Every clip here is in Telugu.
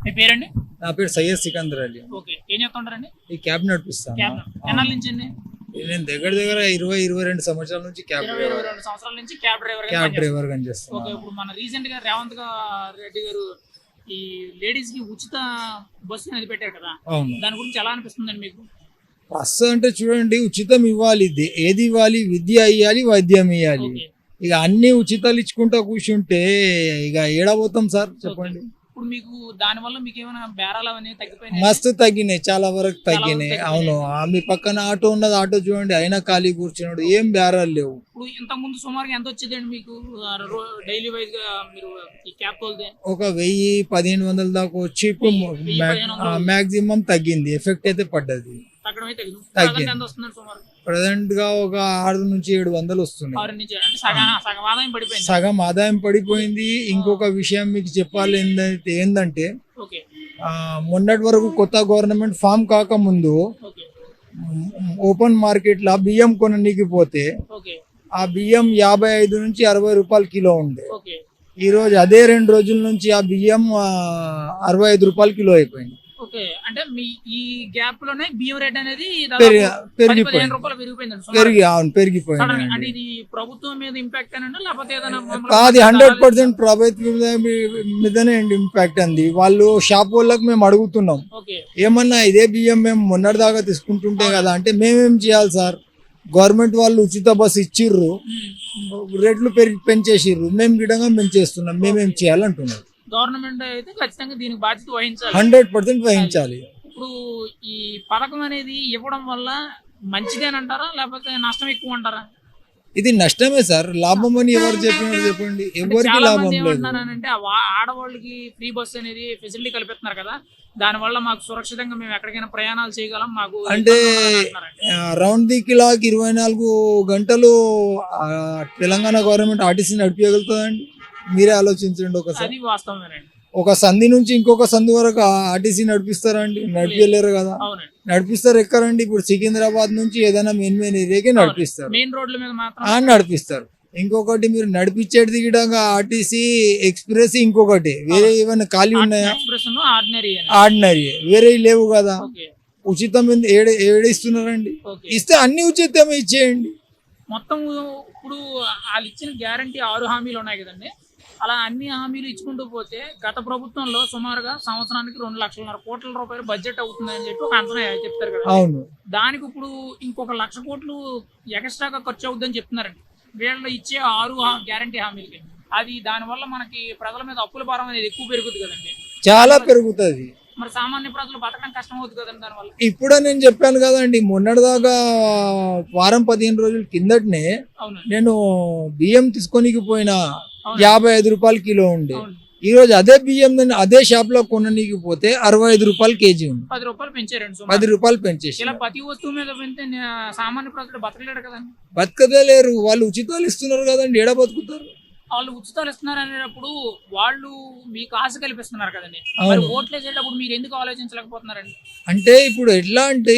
మీ పేరండి? నా పేరు సయ్యద్ సికందర్ అలీ. ఓకే. ఏం చేస్తుంటారండి? ఈ క్యాబ్ నడిపిస్తాను. క్యాబ్. ఎన్నాళ్ళ నుంచి అండి? నేను దగ్గర దగ్గర 20-22 సంవత్సరాల నుంచి క్యాబ్ 22 సంవత్సరాల నుంచి క్యాబ్ డ్రైవర్ డ్రైవర్ గా ఓకే. చేస్తాను. ఇప్పుడు మన రీసెంట్ గా రేవంత్ రెడ్డి గారు ఈ లేడీస్ కి ఉచిత బస్సు అనేది పెట్టారు కదా, అవును. దాని గురించి ఎలా అనిపిస్తుందండి మీకు? బస్సు అంటే చూడండి, ఉచితం ఇవ్వాలి. ఏది ఇవ్వాలి? విద్య ఇవ్వాలి, వైద్యం ఇవ్వాలి. ఓకే. ఇక అన్ని ఉచితాలు ఇచ్చుకుంటా కూర్చుంటే ఇక ఏడబోతాం సార్ చెప్పండి. ఇప్పుడు మీకు దాని వల్ల మీకు ఏమైనా బేరాలు అవన్నీ తగ్గిపోయినాయి? మస్తు తగ్గినాయి, చాలా వరకు తగ్గినాయి. తగ్గినాయి. అవును. మీ పక్కన ఆటో ఉన్నది, ఆటో చూడండి, అయినా ఖాళీ కూర్చున్నాడు, ఏం బేరాలు లేవు. ఇప్పుడు ఇంతకు ముందు సుమారుగా ఎంత వచ్చేదండి మీకు డైలీ వైజ్ గా మీరు ఈ క్యాబ్ తోలితే? ఒక 1000-1500 దాకా వచ్చి ఇప్పుడు 1500 మాక్సిమం తగ్గింది. ఎఫెక్ట్ అయితే పడ్డది. తగ్గడం అయితే తగ్గింది. తగ్గింది. ఎంత వస్తుందండి సుమారు? ప్రజెంట్ గా ఒక 600-700 వస్తున్నాయి. 6 నుంచి అంటే సగం ఆదాయం పడిపోయింది. సగం ఆదాయం పడిపోయింది. ఇంకొక విషయం మీకు చెప్పాలి ఏంటంటే ఓకే. మొన్నటి వరకు కొత్త గవర్నమెంట్ ఫామ్ కాకముందు ఓకే. ఓపెన్ మార్కెట్ లో బియ్యం కొననీకి పోతే ఓకే. ఆ బియ్యం 55-60 రూపాయలు కిలో ఉండే. ఓకే. ఈ రోజు అదే 2 రోజుల నుంచి ఆ బియ్యం 65 రూపాయలు కిలో అయిపోయింది. ఓకే. అంటే మీ ఈ గ్యాప్ లోనే బియ్యం రేట్ అనేది దాదాపు 10-15 రూపాయలు పెరిగిపోయిందండి సుమారు. అవును, పెరిగిపోయింది. సడన్ అంటే ఇది ప్రభుత్వం మీద ఇంపాక్ట్ అనండి లేకపోతే ఏదైనా కాదు, 100% ప్రభుత్వం మీదనే ఇంపాక్ట్ అంది. వాళ్ళు షాప్ వాళ్ళకి మేము అడుగుతున్నాం, ఓకే. ఏమన్నా ఇదే బియ్యం మేము మొన్నటి దాకా తీసుకుంటుంటే కదా అంటే, మేమేం చేయాలి సార్? గవర్నమెంట్ వాళ్ళు ఉచిత బస్సు ఇచ్చిర్రు, రేట్లు పెంచేసిర్రు, మేము గిడంగా పెంచేస్తున్నాం, మేమేం చేయాలంటున్నాం. గవర్నమెంట్ అయితే ఖచ్చితంగా దీనికి బాధ్యత వహించాలి. 100% వహించాలి. ఇప్పుడు ఈ పథకం అనేది ఇవ్వడం వల్ల మంచిదేనంటారా లేకపోతే నష్టం ఎక్కువ అంటారా? ఇది నష్టమే సార్. లాభం అని ఎవరు చెప్పినారు చెప్పండి? ఎవరికి చాలా లాభం మంది లేదు. ఏమంటున్నారంటే ఆడవాళ్ళకి ఫ్రీ బస్ అనేది ఫెసిలిటీ కల్పిస్తున్నారు కదా, దాని వల్ల మాకు సురక్షితంగా మేము ఎక్కడికైనా ప్రయాణాలు చేయగలం, మాకు అంటే ఇబ్బంది ఉండదు అంటున్నారండి. రౌండ్ ది క్లాక్ 24 గంటలు తెలంగాణ గవర్నమెంట్ ఆర్టీసీ నడిపించగలుగుతుందండి? మీరే ఆలోచించండి ఒకసారి. అది వాస్తవమేనండి. ఒక సంధి నుంచి ఇంకొక సంధి వరకు ఆర్టీసీ నడిపిస్తారండి? నడిపించలేరు కదా. అవునండి. నడిపిస్తారు ఎక్కడండి? ఇప్పుడు సికింద్రాబాద్ నుంచి ఏదైనా మెయిన్ ఏరియాకి నడిపిస్తారు, మెయిన్ రోడ్ల మీద మాత్రం నడిపిస్తారు. ఇంకొకటి మీరు నడిపించేది గిడంగా ఆర్టీసీ ఎక్స్ప్రెస్, ఇంకొకటి వేరే ఏమైనా ఖాళీ ఉన్నాయా? Express ordinary. ఆర్డినరీ వేరే లేవు కదా. ఓకే. ఉచితం ఏడిస్తున్నారండి? ఓకే. ఇస్తే అన్ని ఉచితమే ఇచ్చేయండి. మొత్తం ఇప్పుడు వాళ్ళు ఇచ్చిన గ్యారంటీ 6 హామీలు ఉన్నాయి కదండి, అలా అన్ని హామీలు ఇచ్చుకుంటూ పోతే గత ప్రభుత్వంలో సుమారుగా సంవత్సరానికి 2,00,000 కోట్ల రూపాయలు బడ్జెట్ అవుతుందని చెప్పి ఒక అంచనా చెప్తారు కదా. అవును. దానికి ఇప్పుడు ఇంకొక 1,00,000 కోట్లు ఎక్స్ట్రాగా ఖర్చు అవుతుందని చెప్తున్నారండి వీళ్ళు ఇచ్చే 6 గ్యారంటీ హామీలకి. అది దానివల్ల మనకి ప్రజల మీద అప్పుల భారం అనేది ఎక్కువ పెరుగుతుంది కదండి. చాలా పెరుగుతుంది. మరి సామాన్య ప్రజలు బతకడం కష్టం అవుతుంది కదండి దానివల్ల. ఇప్పుడే నేను చెప్పాను కదండి, మొన్నటిదాకా వారం 15 రోజుల కిందటనే అవును. నేను బియ్యం తీసుకొనికి పోయినా 55 రూపాయలు కిలో ఉండే. అవును. ఈ రోజు అదే బియ్యం అదే షాప్ లో కొననీకి పోతే 65 రూపాయలు కేజీ ఉంది. 10 రూపాయలు పెంచారండి. 10 రూపాయలు పెంచేసి ఇలా ప్రతి వస్తువు మీద పెంచితే సామాన్య ప్రజలు బతకలేడు కదండి. బతకదే లేరు. వాళ్ళు ఉచితాలు ఇస్తున్నారు కదండి, ఏడా బతుకుతారు? వాళ్ళు ఉచితాలు ఇస్తున్నారు అనేటప్పుడు వాళ్ళు మీకు ఆశ కల్పిస్తున్నారు కదండి, అవును. మరి ఓట్లు వేసేటప్పుడు మీరు ఎందుకు ఆలోచించలేకపోతున్నారండి? అంటే ఇప్పుడు ఎట్లా అంటే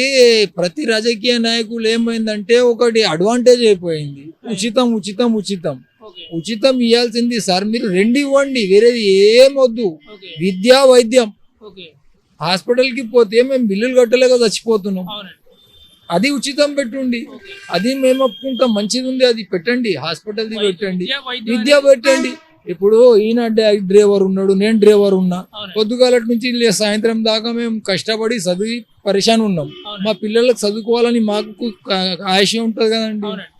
ప్రతి రాజకీయ నాయకులు ఏమైందంటే ఒకటి అడ్వాంటేజ్ అయిపోయింది, ఉచితం ఉచితం ఉచితం. ఓకే. ఉచితం ఇవ్వాల్సింది సార్ మీరు 2 ఇవ్వండి, వేరేది ఏం వద్దు. ఓకే. విద్య, వైద్యం. ఓకే. హాస్పిటల్ కి పోతే మేము బిల్లులు కట్టలేక చచ్చిపోతున్నాం, అవునండి. అది ఉచితం పెట్టుండి. ఓకే. అది మేము ఒప్పుకుంటాం, మంచిది ఉంది, అది పెట్టండి. హాస్పిటల్ ది పెట్టండి, వైద్యం విద్య పెట్టండి. ఇప్పుడు ఈయన డ్రైవర్ ఉన్నాడు, నేను డ్రైవర్ ఉన్నా. అవునండి. పొద్దుగాలటి నుంచి సాయంత్రం దాకా మేము కష్టపడి చదివి పరిశాన్ ఉన్నాం. అవునండి. మా పిల్లలకు చదువుకోవాలని మాకు ఆశయం ఉంటుంది కదండి. అవునండి.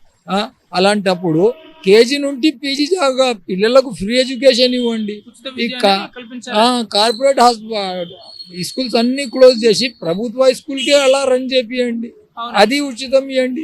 అలాంటప్పుడు కేజీ నుండి పీజీ దాకా పిల్లలకు ఫ్రీ ఎడ్యుకేషన్ ఇవ్వండి. ఉచిత విద్య ఇక అనేది కల్పించాలి. కార్పొరేట్ స్కూల్స్ అన్ని క్లోజ్ చేసి ప్రభుత్వ స్కూల్కే అలా రన్ చేపియండి, అవునండి. అది ఉచితం ఇవ్వండి.